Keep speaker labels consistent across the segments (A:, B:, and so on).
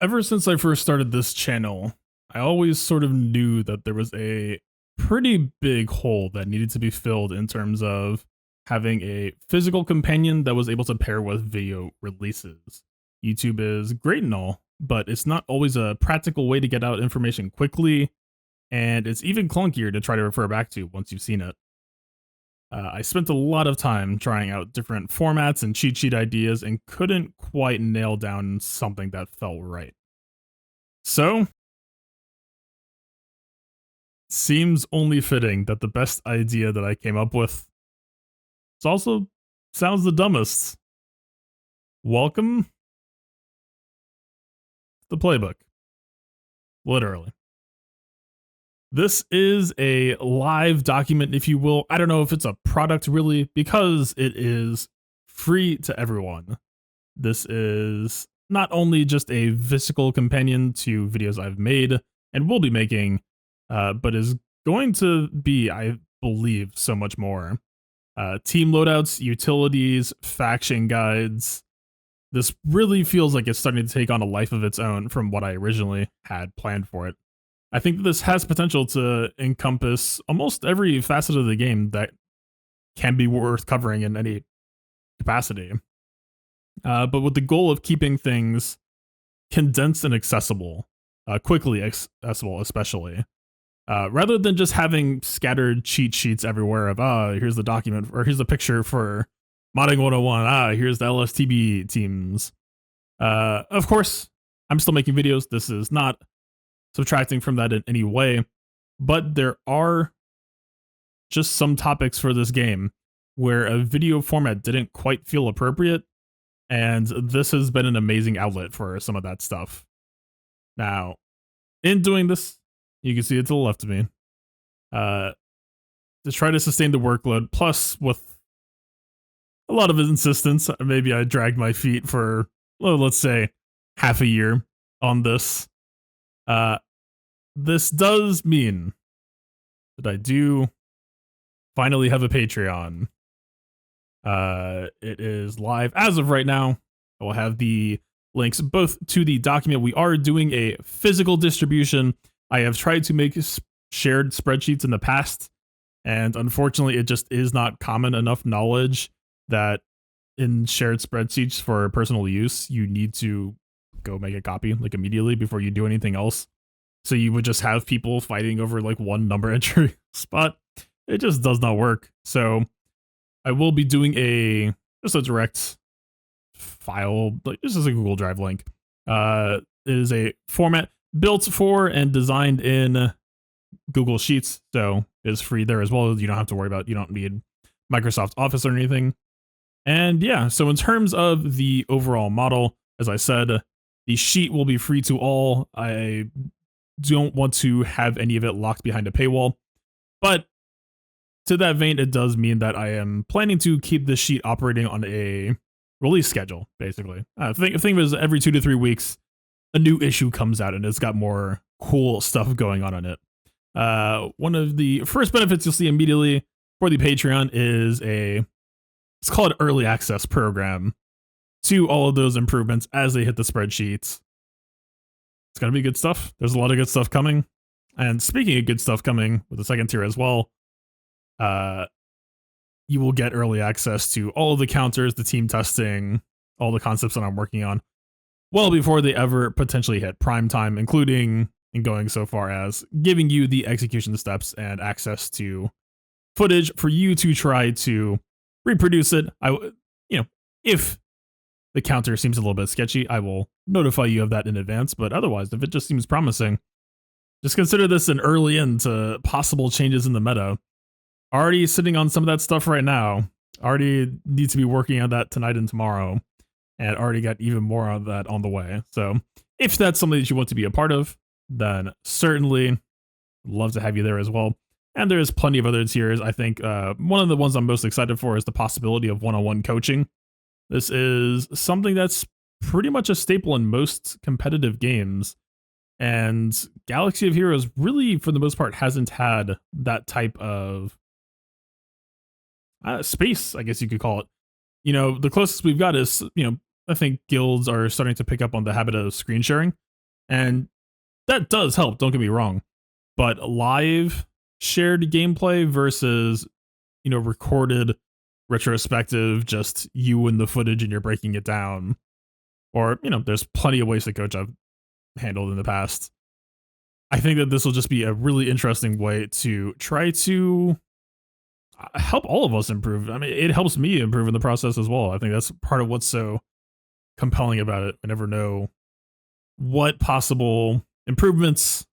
A: Ever since I first started this channel, I always sort of knew that there was a pretty big hole that needed to be filled in terms of having a physical companion that was able to pair with video releases. YouTube is great and all, but it's not always a practical way to get out information quickly, and it's even clunkier to try to refer back to once you've seen it. I spent a lot of time trying out different formats and cheat sheet ideas and couldn't quite nail down something that felt right. So, seems only fitting that the best idea that I came up with is also sounds the dumbest. Welcome to the Playbook. Literally. This is a live document, if you will. I don't know if it's a product really, because it is free to everyone. This is not only just a physical companion to videos I've made and will be making, but is going to be, I believe, so much more. Team loadouts, utilities, faction guides. This really feels like it's starting to take on a life of its own from what I originally had planned for it. I think that this has potential to encompass almost every facet of the game that can be worth covering in any capacity. But with the goal of keeping things condensed and accessible, quickly accessible especially, rather than just having scattered cheat sheets everywhere of, here's the document, or here's the picture for modding 101, here's the LSTB teams. Of course, I'm still making videos. This is not subtracting from that in any way, but there are just some topics for this game where a video format didn't quite feel appropriate, and this has been an amazing outlet for some of that stuff. Now, in doing this, you can see it to the left of me, to try to sustain the workload, plus with a lot of insistence, maybe I dragged my feet for, well, let's say, half a year on this. This does mean that I do finally have a Patreon. It is live as of right now. I will have the links both to the document. We are doing a physical distribution. I have tried to make shared spreadsheets in the past, and unfortunately it just is not common enough knowledge that in shared spreadsheets for personal use, you need to go make a copy like immediately before you do anything else. So you would just have people fighting over like one number entry spot. It just does not work. So I will be doing just a direct file, like this is a Google Drive link. It is a format built for and designed in Google Sheets, so it's free there as well. You don't have to worry about, you don't need Microsoft Office or anything. And yeah, so in terms of the overall model, as I said, the sheet will be free to all. I don't want to have any of it locked behind a paywall, but to that vein, it does mean that I am planning to keep this sheet operating on a release schedule, basically. Think of it as every 2 to 3 weeks, a new issue comes out and it's got more cool stuff going on in it. One of the first benefits you'll see immediately for the Patreon is it's called early access program to all of those improvements as they hit the spreadsheets. It's going to be good stuff. There's a lot of good stuff coming. And speaking of good stuff coming with the second tier as well, you will get early access to all of the counters, the team testing, all the concepts that I'm working on, well before they ever potentially hit prime time, including and going so far as giving you the execution steps and access to footage for you to try to reproduce it. If the counter seems a little bit sketchy, I will notify you of that in advance, but otherwise, if it just seems promising, just consider this an early into possible changes in the meta. Already sitting on some of that stuff right now. Already need to be working on that tonight and tomorrow, and already got even more of that on the way. So if that's something that you want to be a part of, then certainly love to have you there as well. And there's plenty of other tiers. I think one of the ones I'm most excited for is the possibility of one-on-one coaching. This is something that's pretty much a staple in most competitive games, and Galaxy of Heroes really, for the most part, hasn't had that type of space, I guess you could call it. The closest we've got is, I think guilds are starting to pick up on the habit of screen sharing, And that does help, don't get me wrong. But live shared gameplay versus, recorded retrospective, just you and the footage and you're breaking it down. Or, there's plenty of ways that Coach I've handled in the past. I think that this will just be a really interesting way to try to help all of us improve. I mean, it helps me improve in the process as well. I think that's part of what's so compelling about it. I never know what possible improvements,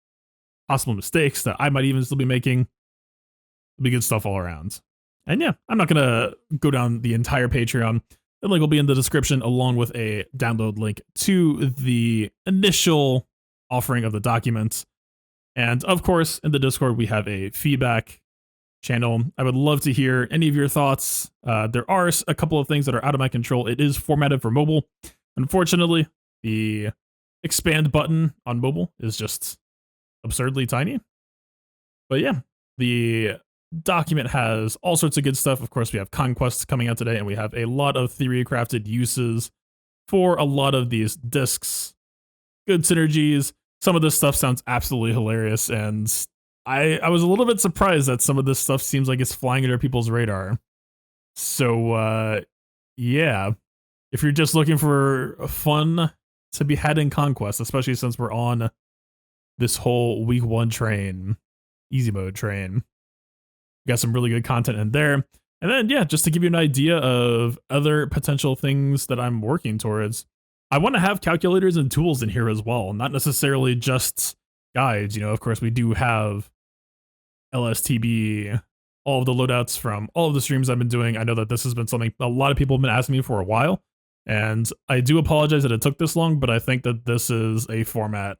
A: possible mistakes that I might even still be making. It'll be good stuff all around. And yeah, I'm not going to go down the entire Patreon. The link will be in the description along with a download link to the initial offering of the documents. And of course, in the Discord, we have a feedback channel. I would love to hear any of your thoughts. There are a couple of things that are out of my control. It is formatted for mobile. Unfortunately, the expand button on mobile is just absurdly tiny. But yeah, the document has all sorts of good stuff. Of course, we have Conquest coming out today, and we have a lot of theory crafted uses for a lot of these discs. Good synergies. Some of this stuff sounds absolutely hilarious, and I was a little bit surprised that some of this stuff seems like it's flying under people's radar. So yeah, if you're just looking for fun to be had in Conquest, especially since we're on this whole week 1 train, easy mode train, got some really good content in there. And then yeah, just to give you an idea of other potential things that I'm working towards, I want to have calculators and tools in here as well, not necessarily just guides. Of course, we do have LSTB, all of the loadouts from all of the streams I've been doing. I know that this has been something a lot of people have been asking me for a while, and I do apologize that it took this long, but I think that this is a format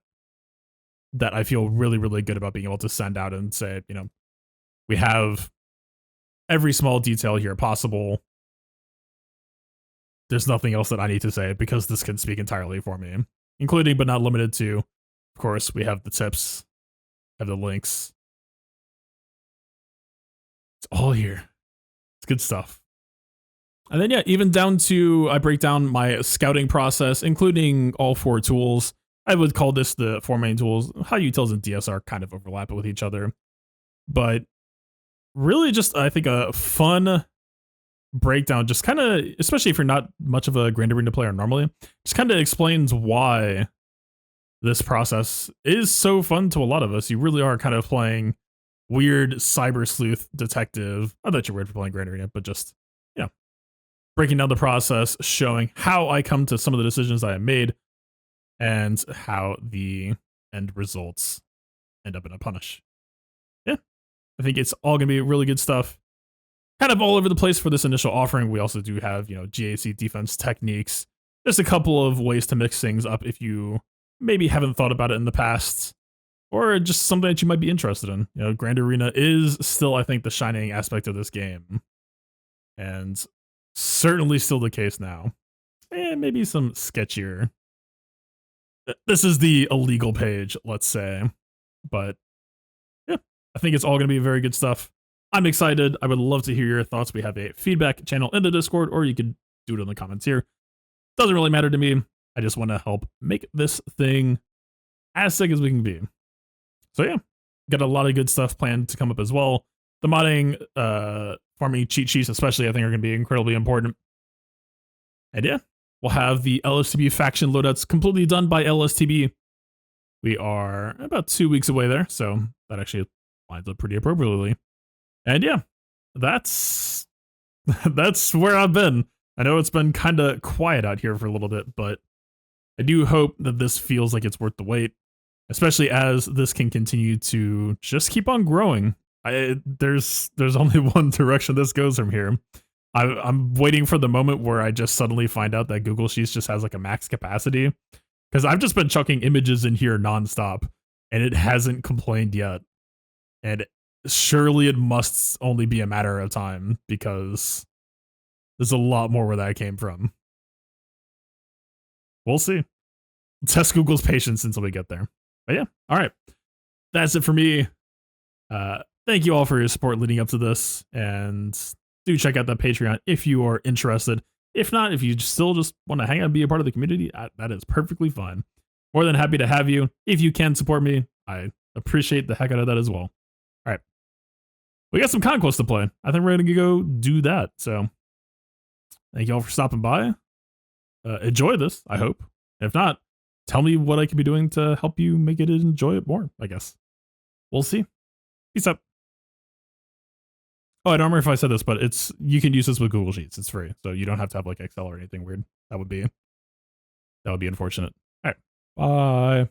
A: that I feel really, really good about being able to send out and say, we have every small detail here possible. There's nothing else that I need to say because this can speak entirely for me, including but not limited to, of course, we have the tips, have the links. It's all here. It's good stuff. And then yeah, even down to, I break down my scouting process, including all 4 tools. I would call this the 4 main tools. High utils and DSR kind of overlap with each other. But really just, I think, a fun breakdown, just kind of, especially if you're not much of a Grand Arena player normally, just kind of explains why this process is so fun to a lot of us. You really are kind of playing weird cyber sleuth detective. I thought you were for playing Grand Arena, but just, breaking down the process, showing how I come to some of the decisions I have made and how the end results end up in a punish. Yeah, I think it's all going to be really good stuff. Kind of all over the place for this initial offering. We also do have, GAC defense techniques. Just a couple of ways to mix things up if you maybe haven't thought about it in the past, or just something that you might be interested in. Grand Arena is still, I think, the shining aspect of this game, and certainly still the case now. And maybe some sketchier. This is the illegal page, let's say, but yeah, I think it's all going to be very good stuff. I'm excited. I would love to hear your thoughts. We have a feedback channel in the Discord, or you could do it in the comments here. Doesn't really matter to me. I just want to help make this thing as sick as we can be. So yeah, got a lot of good stuff planned to come up as well. The modding, farming cheat sheets especially, I think are going to be incredibly important. And yeah, we'll have the LSTB faction loadouts completely done by LSTB. We are about 2 weeks away there, so that actually lines up pretty appropriately. And yeah, that's where I've been. I know it's been kind of quiet out here for a little bit, but I do hope that this feels like it's worth the wait, especially as this can continue to just keep on growing. There's only one direction this goes from here. I'm waiting for the moment where I just suddenly find out that Google Sheets just has like a max capacity, because I've just been chucking images in here nonstop and it hasn't complained yet. And surely it must only be a matter of time, because there's a lot more where that came from. We'll see. Test Google's patience until we get there. But yeah, all right. That's it for me. Thank you all for your support leading up to this, and do check out that Patreon if you are interested. If not, if you still just want to hang out and be a part of the community, that is perfectly fine. more than happy to have you. If you can support me, I appreciate the heck out of that as well. All right. We got some Conquest to play. I think we're going to go do that. So thank you all for stopping by. Enjoy this, I hope. If not, tell me what I can be doing to help you make it enjoy it more, I guess. We'll see. Peace out. Oh, I don't remember if I said this, but you can use this with Google Sheets. It's free. So you don't have to have like Excel or anything weird. That would be unfortunate. All right. Bye.